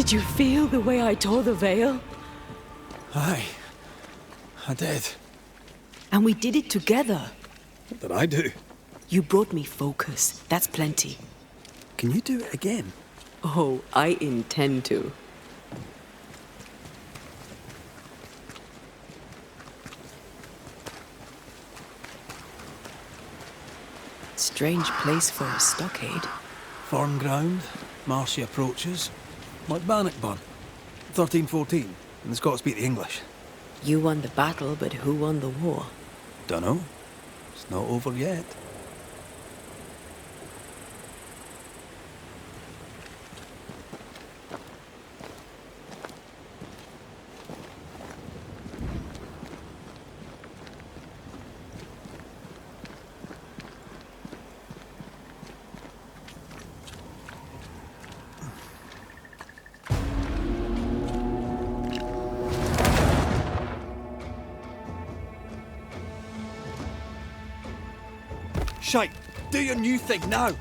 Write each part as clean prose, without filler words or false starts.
Did you feel the way I tore the veil? Aye, I did. And we did it together. What did I do? You brought me focus. That's plenty. Can you do it again? Oh, I intend to. Strange place for a stockade. Firm ground, marshy approaches, like Bannockburn. 1314, and the Scots beat the English. You won the battle, but who won the war? Dunno. It's not over yet. Shite! Do your new thing now! Now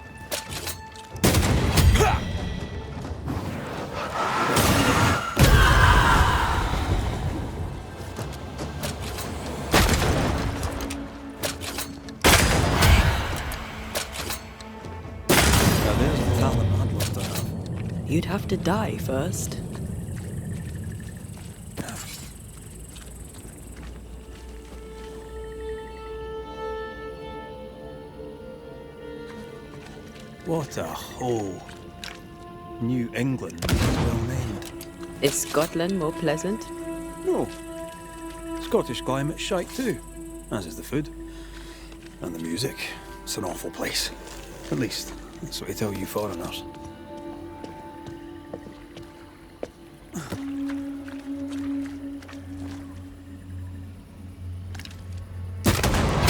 there's a talent I'd love to have. You'd have to die first. What a hole. New England is well named. Is Scotland more pleasant? No. Scottish climate's shite too, as is the food. And the music. It's an awful place. At least, that's what they tell you foreigners.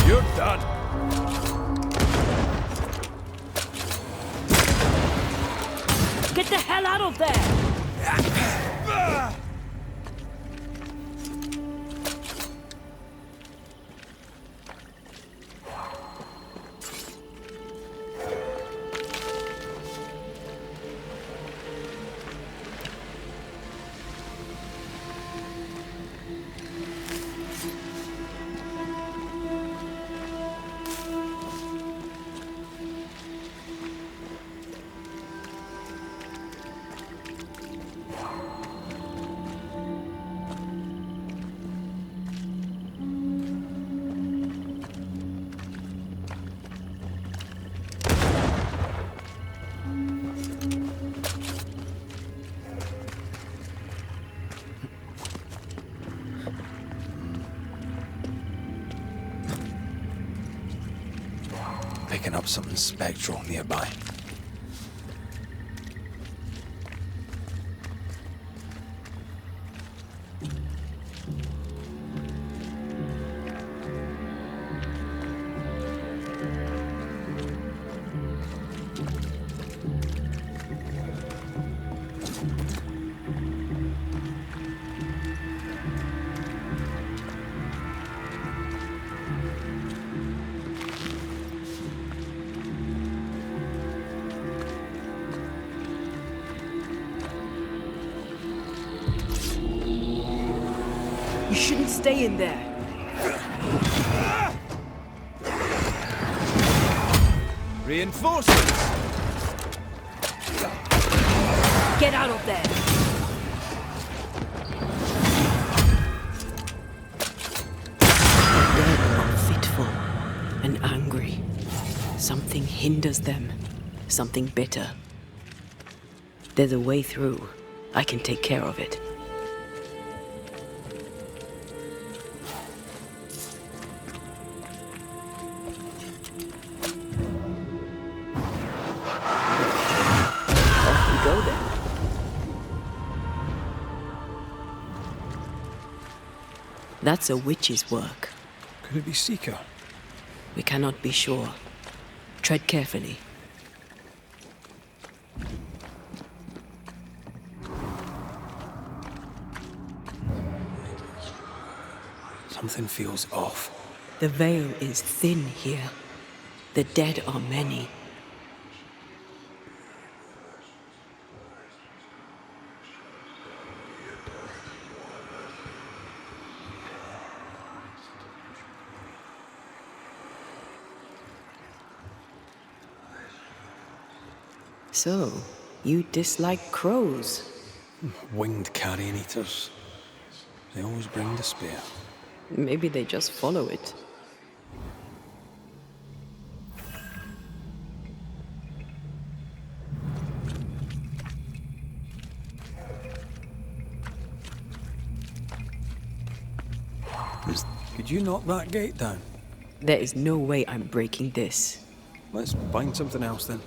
You're done! Get the hell out of there! Picking up something spectral nearby. You shouldn't stay in there. Reinforcements! Get out of there! The dead are fitful and angry. Something hinders them. Something bitter. There's a way through. I can take care of it. Go then. That's a witch's work. Could it be Seeker? We cannot be sure. Tread carefully. Something feels off. The veil is thin here. The dead are many. So, you dislike crows? Winged carrion eaters. They always bring despair. Maybe they just follow it. Could you knock that gate down? There is no way I'm breaking this. Let's find something else then.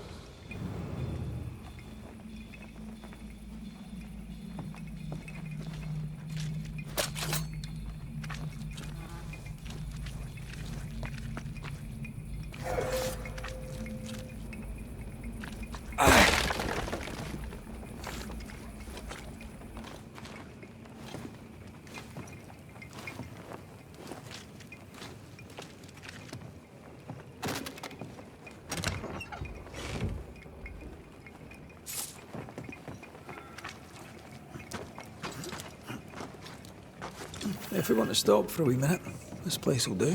If we want to stop for a wee minute, this place will do.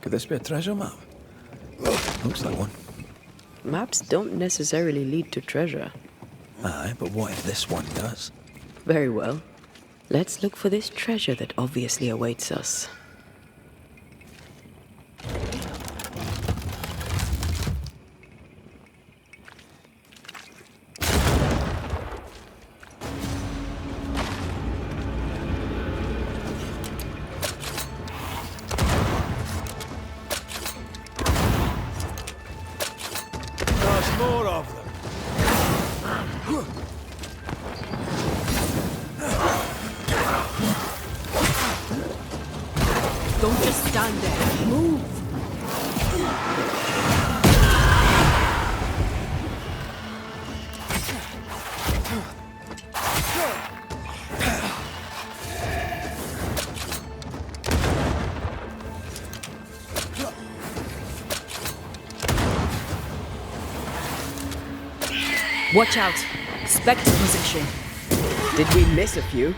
Could this be a treasure map? Looks like one. Maps don't necessarily lead to treasure. Aye, but what if this one does? Very well. Let's look for this treasure that obviously awaits us. There's more of them. Don't just stand there. Move! Watch out! Spectre position. Did we miss a few?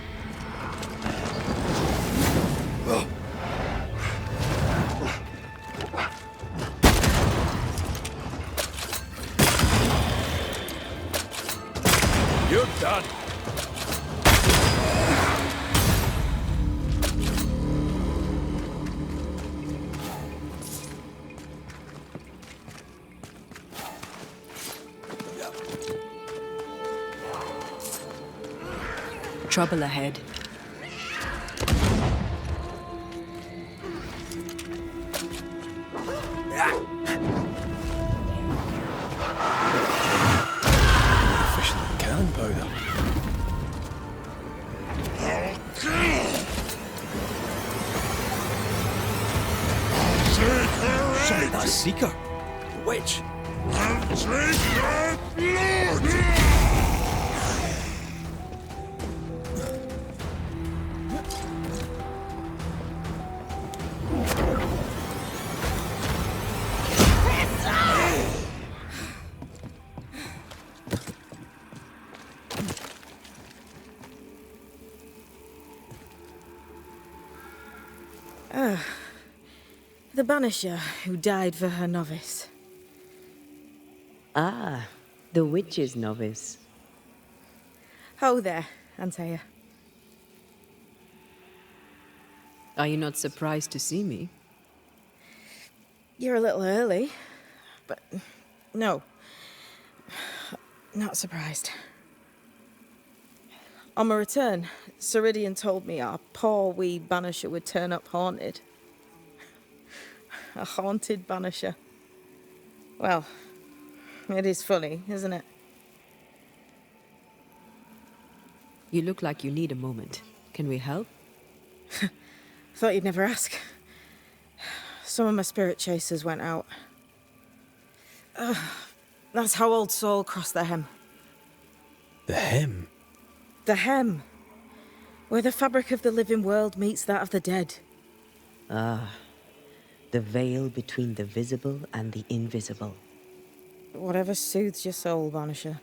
You're done. Trouble ahead. Efficient cannon powder. Sorry, that's Seeker. Witch. The Banisher who died for her novice. Ah, the witch's novice. Ho there, 𝐆.𝐀.𝐿. Are you not surprised to see me? You're a little early, but no, not surprised. On my return, Ceridian told me our poor wee Banisher would turn up haunted. A haunted Banisher. Well, it is funny, isn't it? You look like you need a moment. Can we help? Thought you'd never ask. Some of my spirit chasers went out. That's how old Saul crossed the hem. The hem? The hem. Where the fabric of the living world meets that of the dead. Ah, the veil between the visible and the invisible. Whatever soothes your soul, Banisher.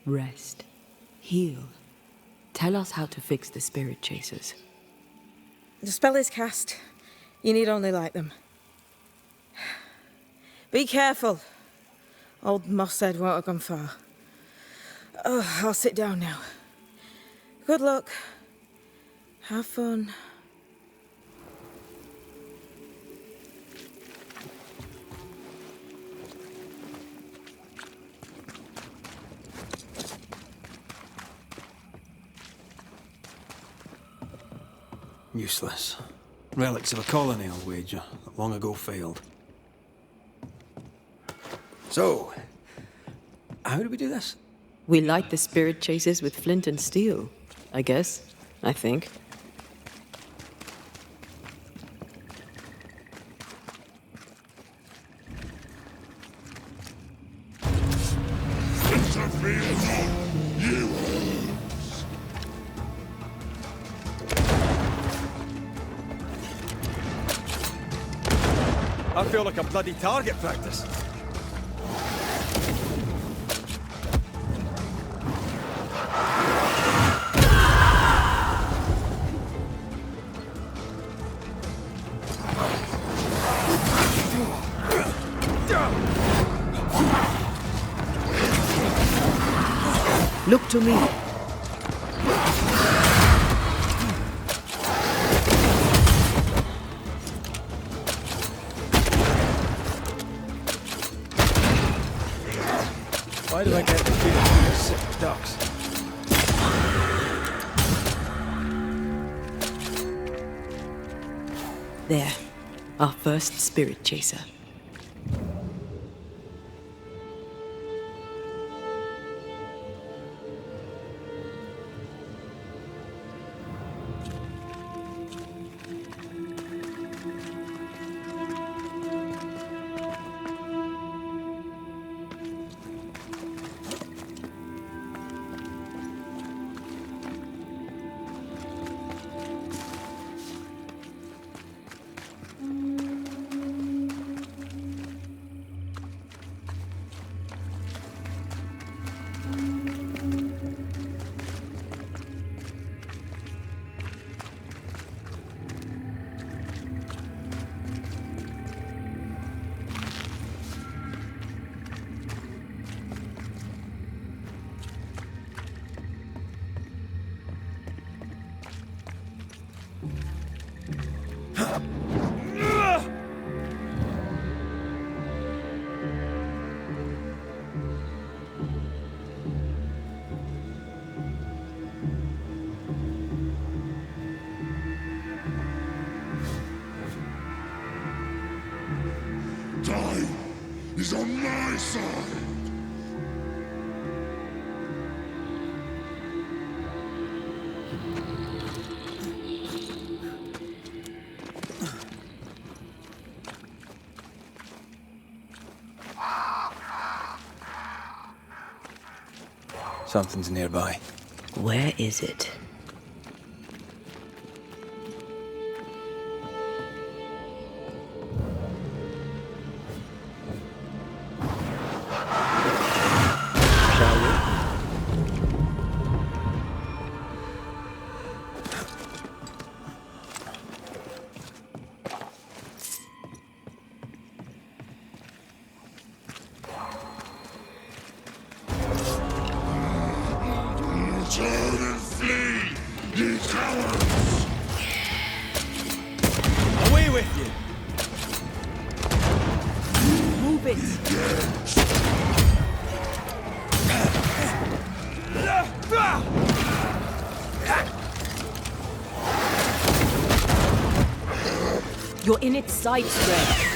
Rest. Heal. Tell us how to fix the spirit chasers. The spell is cast. You need only light them. Be careful. Old Mosshead won't have gone far. Oh, I'll sit down now. Good luck. Have fun. Useless. Relics of a colony, I'll wager, that long ago failed. So, how do we do this? We light the spirit chasers with flint and steel, I guess. I think. I feel like a bloody target practice. Look to me. Why do I get the feeling these sick ducks? There. Our first spirit chaser. Time is on my side. Something's nearby. Where is it? Shall we? Turn and flee! with you. Move it! You're in its sights, Red.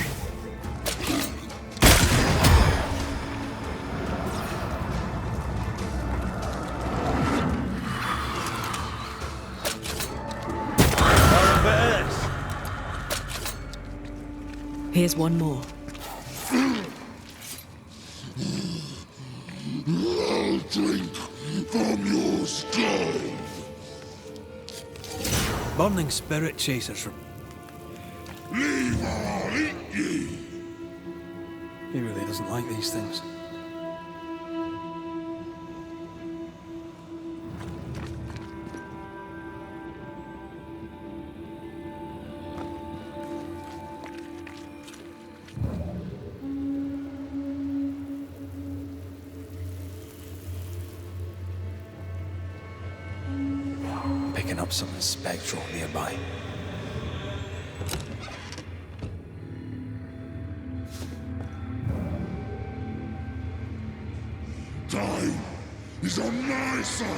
Here's one more. I'll drink from your skull. Burning spirit chasers. Leave I'll eat ye. He really doesn't like these things. Picking up something spectral nearby. Time is on my side.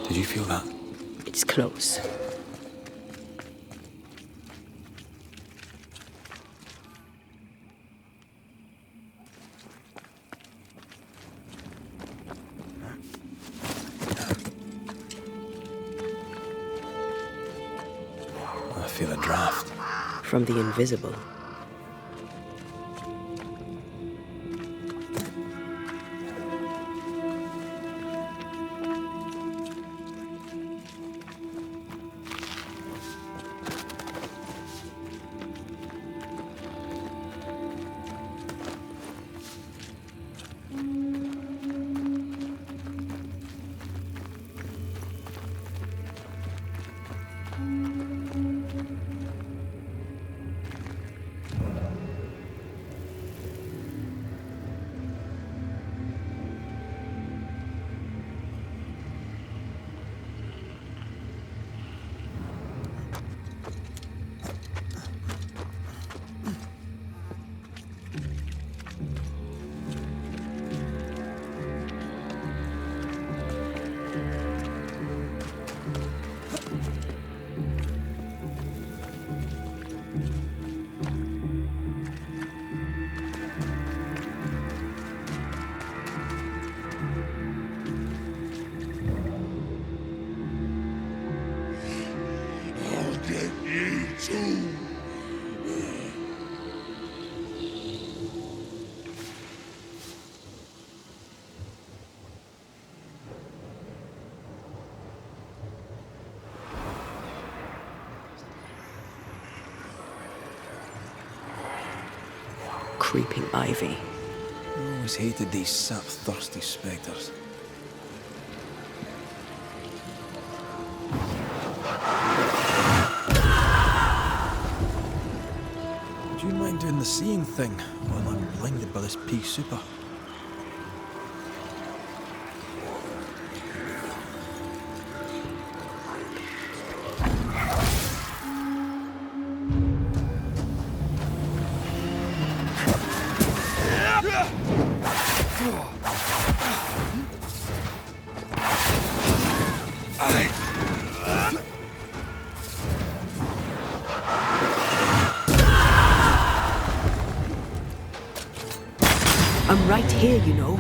Did you feel that? It's close. I feel a draft. From the invisible. I'll get ye too. Creeping ivy. I always hated these sap-thirsty spectres. Do you mind doing the seeing thing while I'm blinded by this pea super? I'm right here, you know.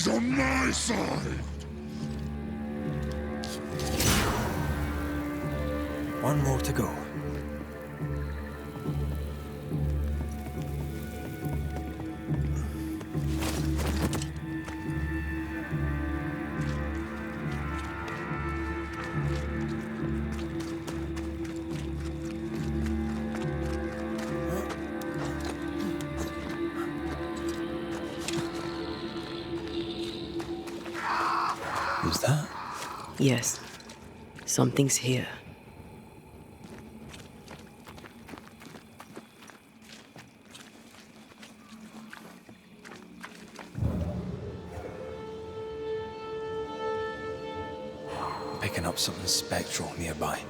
is on my side. One more to go. Is that? Yes. Something's here. Picking up something spectral nearby.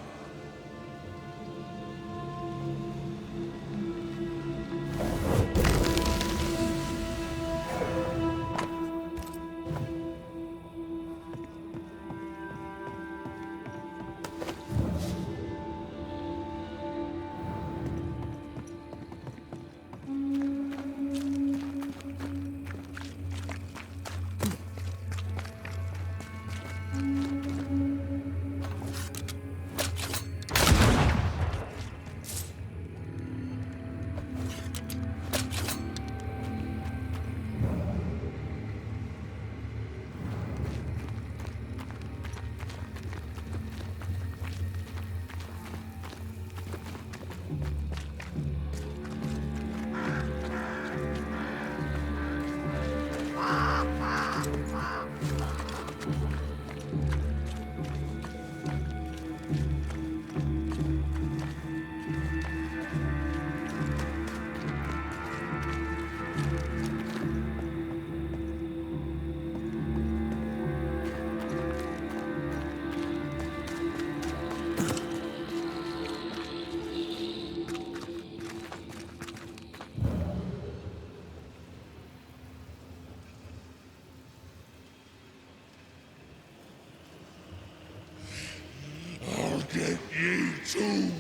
I'll get you too.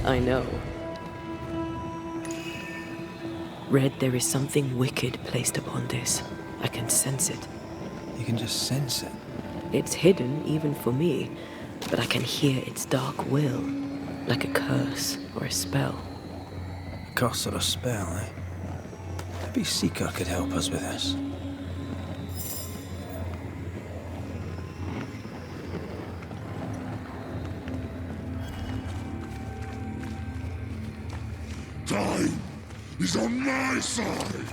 I know. Red, there is something wicked placed upon this. I can sense it. You can just sense it. It's hidden, even for me, but I can hear its dark will, like a curse or a spell. A curse or a spell, eh? Maybe Seeker could help us with this. Time is on my side.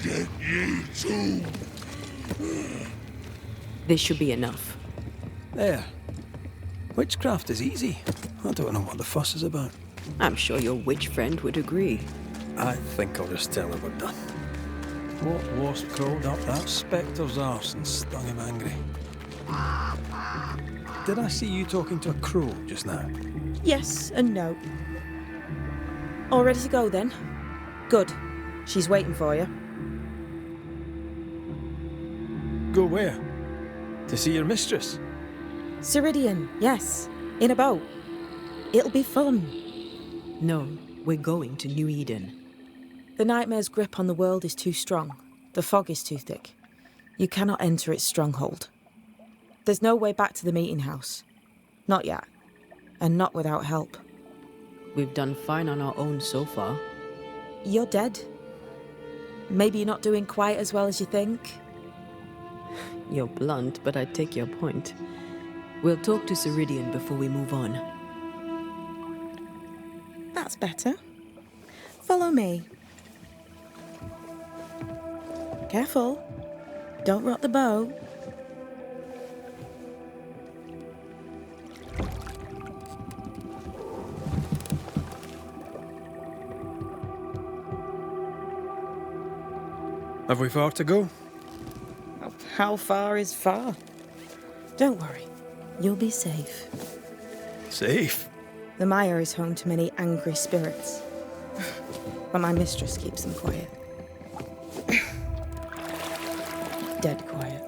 get ye too. This should be enough. There. Witchcraft is easy. I don't know what the fuss is about. I'm sure your witch friend would agree. I think I'll just tell her we're done. What wasp crawled up that spectre's arse and stung him angry? Did I see you talking to a crow just now? Yes and no. All ready to go then? Good. She's waiting for you. Go where? To see your mistress? Ceridian, yes. In a boat. It'll be fun. No, we're going to New Eden. The nightmare's grip on the world is too strong. The fog is too thick. You cannot enter its stronghold. There's no way back to the meeting house. Not yet. And not without help. We've done fine on our own so far. You're dead. Maybe you're not doing quite as well as you think. You're blunt, but I take your point. We'll talk to Ceridian before we move on. That's better. Follow me. Careful. Don't rock the boat. Have we far to go? How far is far? Don't worry. You'll be safe. Safe? The mire is home to many angry spirits. But my mistress keeps them quiet. Dead quiet.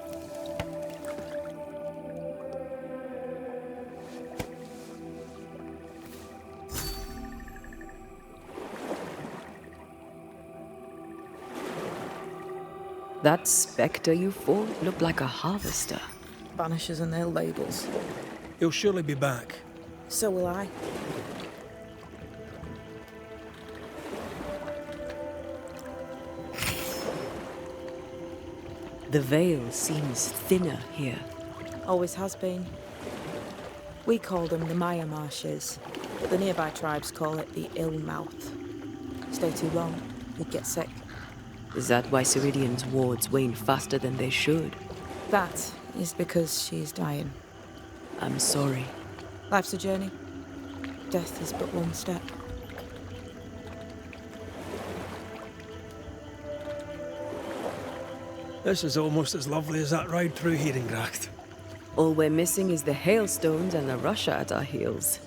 That spectre you fought looked like a harvester. Banishers and their labels. He'll surely be back. So will I. The veil seems thinner here. Always has been. We call them the Maya Marshes, but the nearby tribes call it the ill mouth. Stay too long, you'd get sick. Is that why Ceridian's wards wane faster than they should? That is because she's dying. I'm sorry. Life's a journey. Death is but one step. This is almost as lovely as that ride through Herengracht. All we're missing is the hailstones and the Russia at our heels.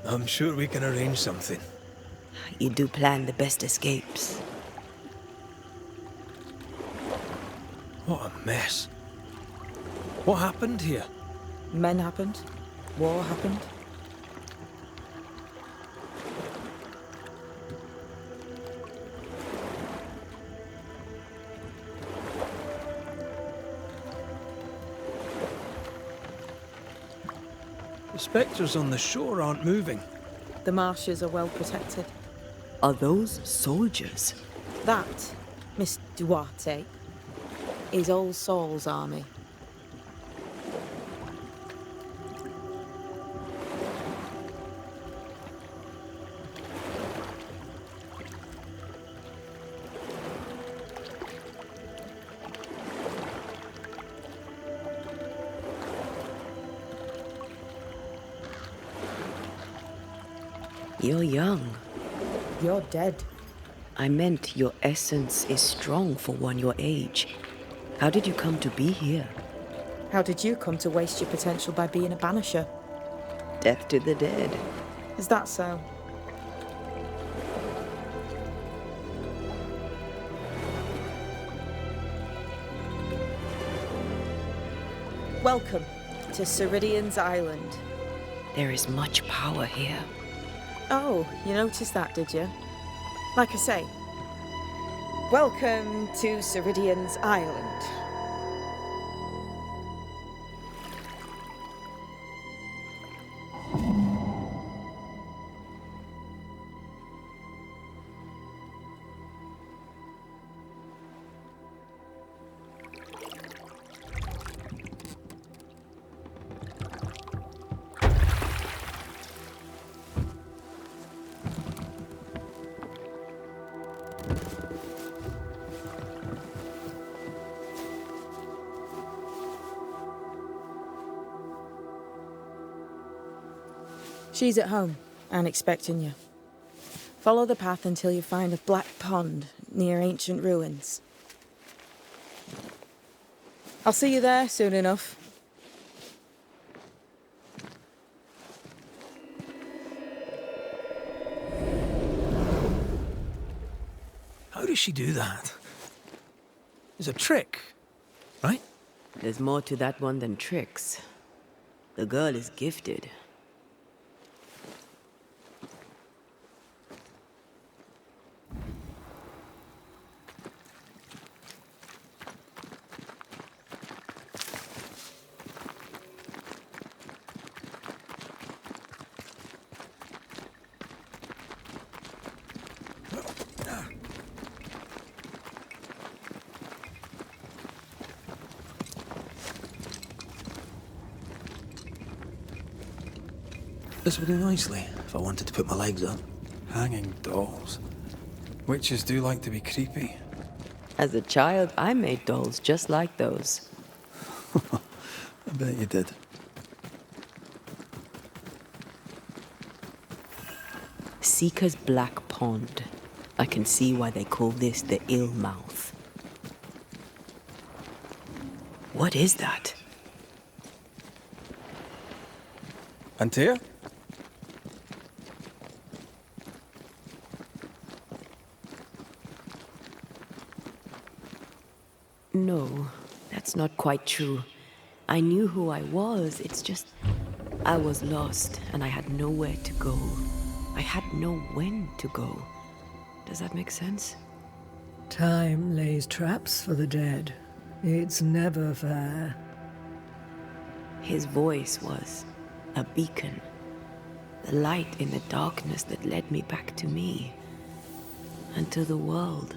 I'm sure we can arrange something. You do plan the best escapes. What a mess. What happened here? Men happened. War happened. The spectres on the shore aren't moving. The marshes are well protected. Are those soldiers? That, Miss Duarte, is Old Saul's army. You're young. You're dead. I meant your essence is strong for one your age. How did you come to be here? How did you come to waste your potential by being a banisher? Death to the dead. Is that so? Welcome to Ceridian's Island. There is much power here. Oh, you noticed that, did you? Like I say, welcome to Ceridian's Island. She's at home and expecting you. Follow the path until you find a black pond near ancient ruins. I'll see you there soon enough. How does she do that? It's a trick, right? There's more to that one than tricks. The girl is gifted. This would do nicely if I wanted to put my legs up. Hanging dolls. Witches do like to be creepy. As a child, I made dolls just like those. I bet you did. Seeker's Black Pond. I can see why they call this the ill mouth. What is that? Antea? No, that's not quite true. I knew who I was, it's just... I was lost, and I had nowhere to go. I had no when to go. Does that make sense? Time lays traps for the dead. It's never fair. His voice was a beacon. The light in the darkness that led me back to me. And to the world.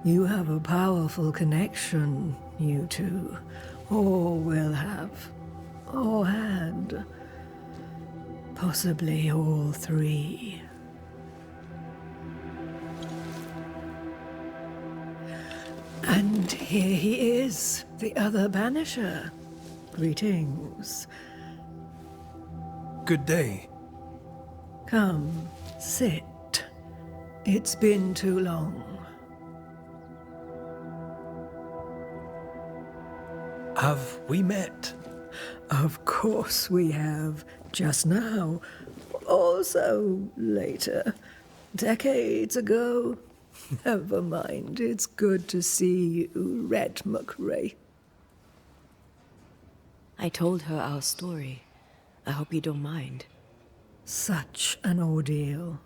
You have a powerful connection, you two. Or will have. Or had. Possibly all three. And here he is, the other Banisher. Greetings. Good day. Come, sit. It's been too long. Have we met? Of course we have. Just now. Also later. Decades ago. Never mind. It's good to see you, 𝐆.𝐀.𝐈. I told her our story. I hope you don't mind. Such an ordeal.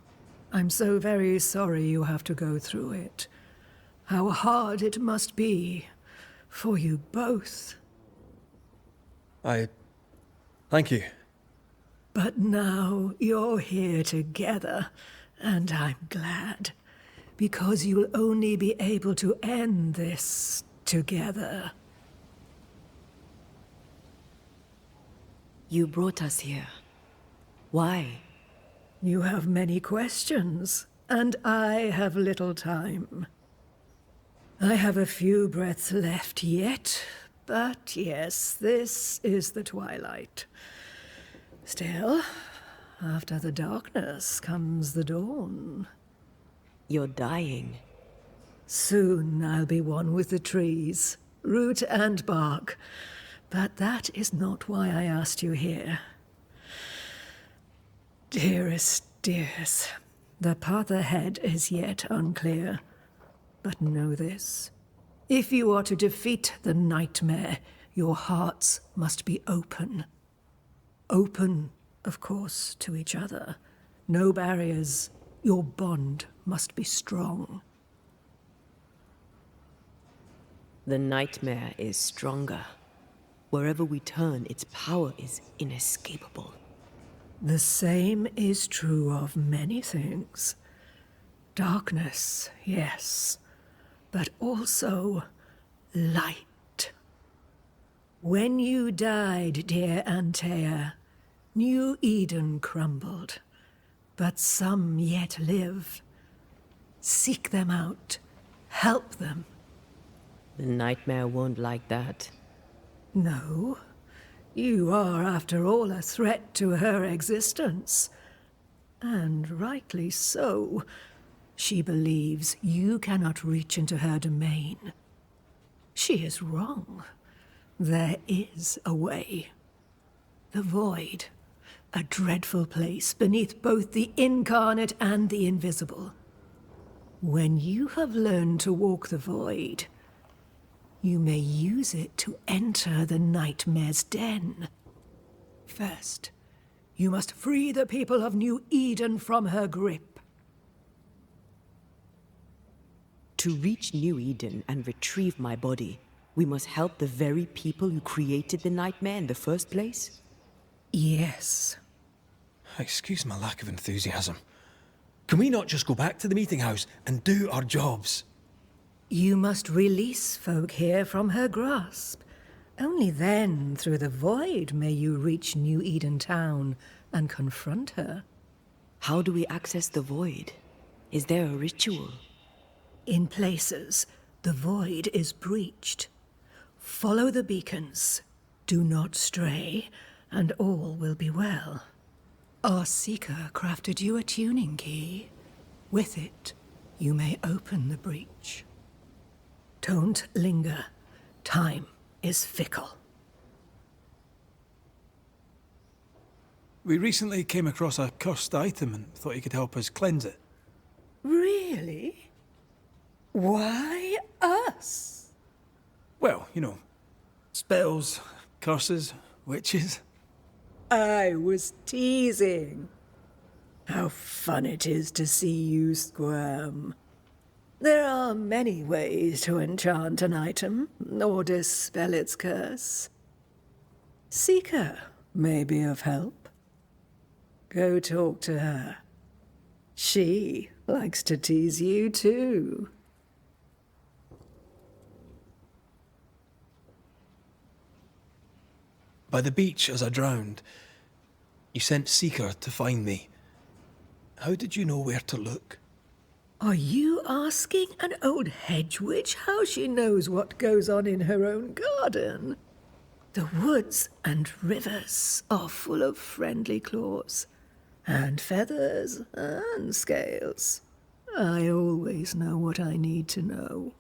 I'm so very sorry you have to go through it. How hard it must be for you both. Thank you. But now you're here together, and I'm glad. Because you'll only be able to end this together. You brought us here. Why? You have many questions, and I have little time. I have a few breaths left yet, but yes, this is the twilight. Still, after the darkness comes the dawn. You're dying. Soon I'll be one with the trees, root and bark. But that is not why I asked you here. Dearest dears, the path ahead is yet unclear. But know this. If you are to defeat the nightmare, your hearts must be open. Open, of course, to each other. No barriers. Your bond must be strong. The nightmare is stronger. Wherever we turn, its power is inescapable. The same is true of many things. Darkness, yes, but also light. When you died, dear Antea, New Eden crumbled, but some yet live. Seek them out, help them. The nightmare won't like that. No, You are, after all, a threat to her existence. And rightly so. She believes you cannot reach into her domain. She is wrong. There is a way. The Void, a dreadful place beneath both the incarnate and the invisible. When you have learned to walk the Void, you may use it to enter the Nightmare's den. First, you must free the people of New Eden from her grip. To reach New Eden and retrieve my body, we must help the very people who created the Nightmare in the first place? Yes. Excuse my lack of enthusiasm. Can we not just go back to the meeting house and do our jobs? You must release folk here from her grasp. Only then, through the Void, may you reach New Eden Town and confront her. How do we access the Void? Is there a ritual? In places, the Void is breached. Follow the beacons. Do not stray, and all will be well. Our Seeker crafted you a tuning key. With it, you may open the breach. Don't linger. Time is fickle. We recently came across a cursed item and thought you could help us cleanse it. Really? Why us? Well, you know, spells, curses, witches. I was teasing. How fun it is to see you squirm. There are many ways to enchant an item, or dispel its curse. Seeker may be of help. Go talk to her. She likes to tease you too. By the beach as I drowned, you sent Seeker to find me. How did you know where to look? Are you asking an old hedge witch how she knows what goes on in her own garden? The woods and rivers are full of friendly claws, and feathers and scales. I always know what I need to know.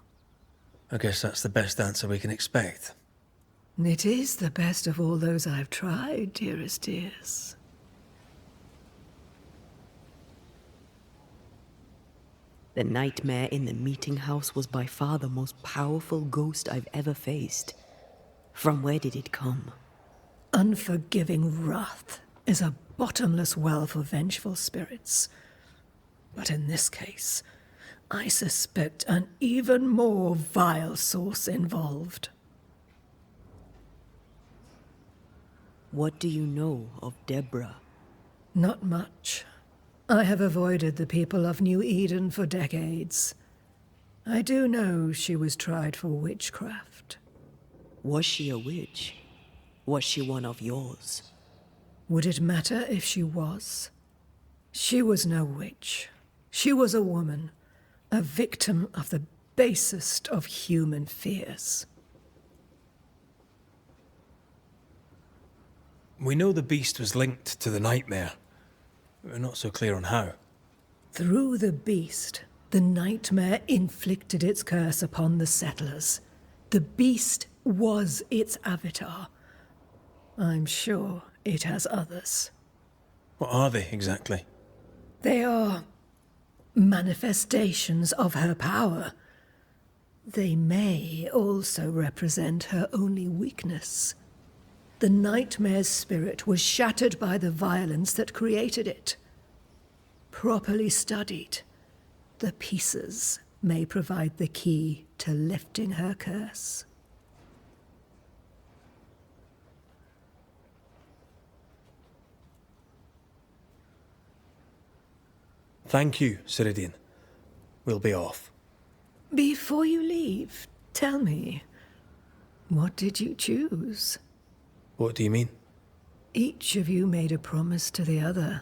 I guess that's the best answer we can expect. It is the best of all those I've tried, dearest dears. The Nightmare in the meeting house was by far the most powerful ghost I've ever faced. From where did it come? Unforgiving wrath is a bottomless well for vengeful spirits. But in this case, I suspect an even more vile source involved. What do you know of Deborah? Not much. I have avoided the people of New Eden for decades. I do know she was tried for witchcraft. Was she a witch? Was she one of yours? Would it matter if she was? She was no witch. She was a woman, a victim of the basest of human fears. We know the beast was linked to the Nightmare. We're not so clear on how. Through the beast, the Nightmare inflicted its curse upon the settlers. The beast was its avatar. I'm sure it has others. What are they exactly? They are manifestations of her power. They may also represent her only weakness. The Nightmare's spirit was shattered by the violence that created it. Properly studied, the pieces may provide the key to lifting her curse. Thank you, Ceridian. We'll be off. Before you leave, tell me, what did you choose? What do you mean? Each of you made a promise to the other.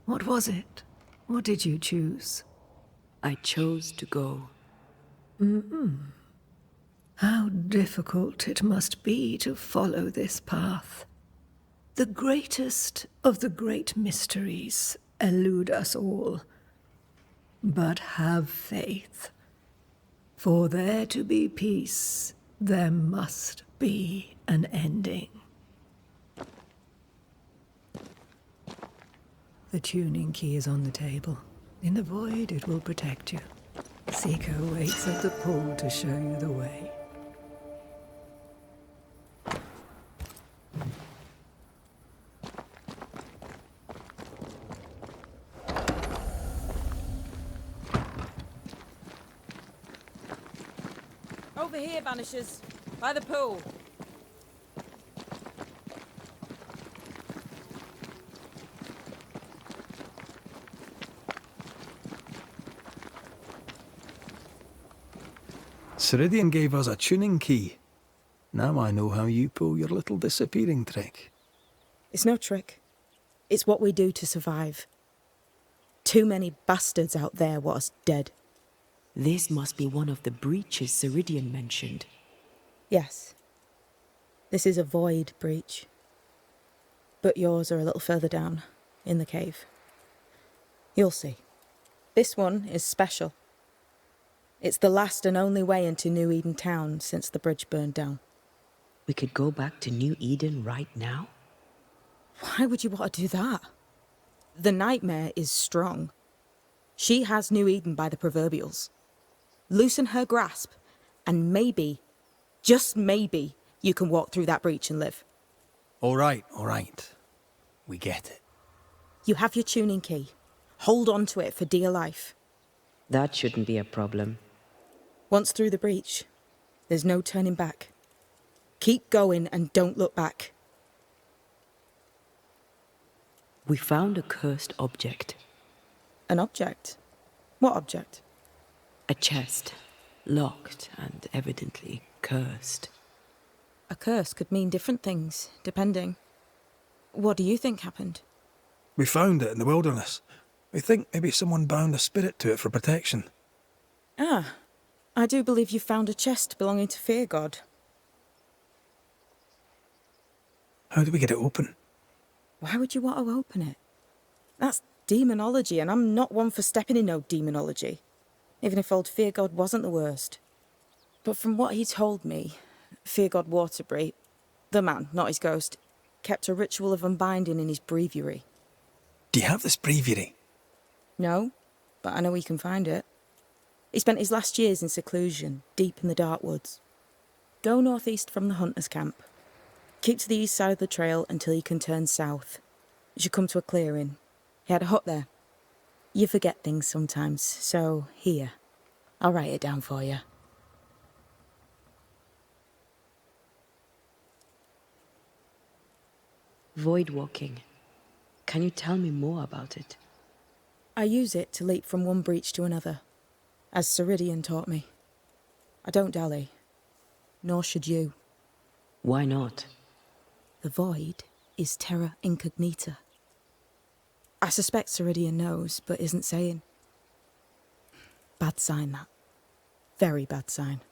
What was it? What did you choose? I chose to go. How difficult it must be to follow this path. The greatest of the great mysteries elude us all. But have faith. For there to be peace, there must be an ending. The tuning key is on the table. In the void, it will protect you. 𝐆.𝐀.𝐿 waits at the pool to show you the way. Over here, Banishers. By the pool. Ceridian gave us a tuning key. Now I know how you pull your little disappearing trick. It's no trick. It's what we do to survive. Too many bastards out there want us dead. This must be one of the breaches Ceridian mentioned. Yes. This is a void breach. But yours are a little further down, in the cave. You'll see. This one is special. It's the last and only way into New Eden town since the bridge burned down. We could go back to New Eden right now? Why would you want to do that? The nightmare is strong. She has New Eden by the proverbials. Loosen her grasp, and maybe, just maybe, you can walk through that breach and live. All right. We get it. You have your tuning key. Hold on to it for dear life. That shouldn't be a problem. Once through the breach, there's no turning back. Keep going and don't look back. We found a cursed object. An object? What object? A chest, locked and evidently cursed. A curse could mean different things, depending. What do you think happened? We found it in the wilderness. We think maybe someone bound a spirit to it for protection. Ah, I do believe you found a chest belonging to Fear God. How do we get it open? Why would you want to open it? That's demonology, and I'm not one for stepping in no demonology. Even if old Fear God wasn't the worst. But from what he told me, Fear God Waterbury, the man, not his ghost, kept a ritual of unbinding in his breviary. Do you have this breviary? No, but I know he can find it. He spent his last years in seclusion, deep in the dark woods. Go northeast from the hunter's camp. Keep to the east side of the trail until you can turn south. You should come to a clearing. He had a hut there. You forget things sometimes, so here. I'll write it down for you. Void walking. Can you tell me more about it? I use it to leap from one breach to another, as Ceridian taught me. I don't dally, nor should you. Why not? The void is terra incognita. I suspect Ceridian knows, but isn't saying. Bad sign, that. Very bad sign.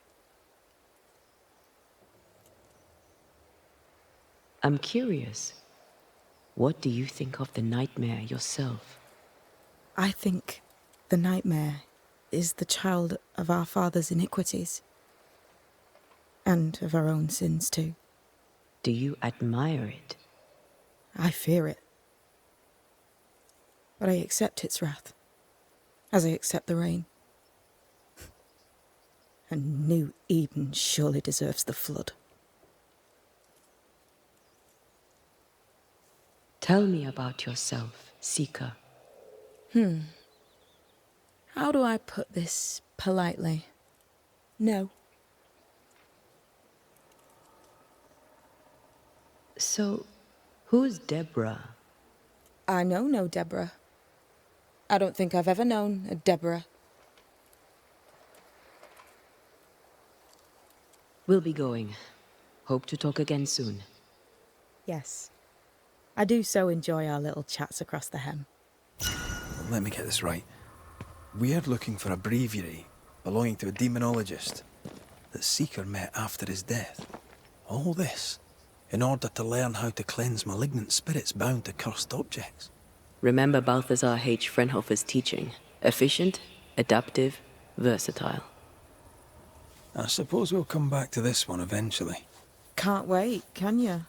I'm curious. What do you think of the nightmare yourself? I think the nightmare is the child of our father's iniquities. And of our own sins too. Do you admire it? I fear it. But I accept its wrath, as I accept the rain. And New Eden surely deserves the flood. Tell me about yourself, Seeker. How do I put this politely? No. So, who's Deborah? I know no Deborah. I don't think I've ever known a Deborah. We'll be going. Hope to talk again soon. Yes. I do so enjoy our little chats across the hem. Let me get this right. We're looking for a breviary belonging to a demonologist that Seeker met after his death. All this in order to learn how to cleanse malignant spirits bound to cursed objects. Remember Balthazar H. Frenhofer's teaching. Efficient, adaptive, versatile. I suppose we'll come back to this one eventually. Can't wait, can you?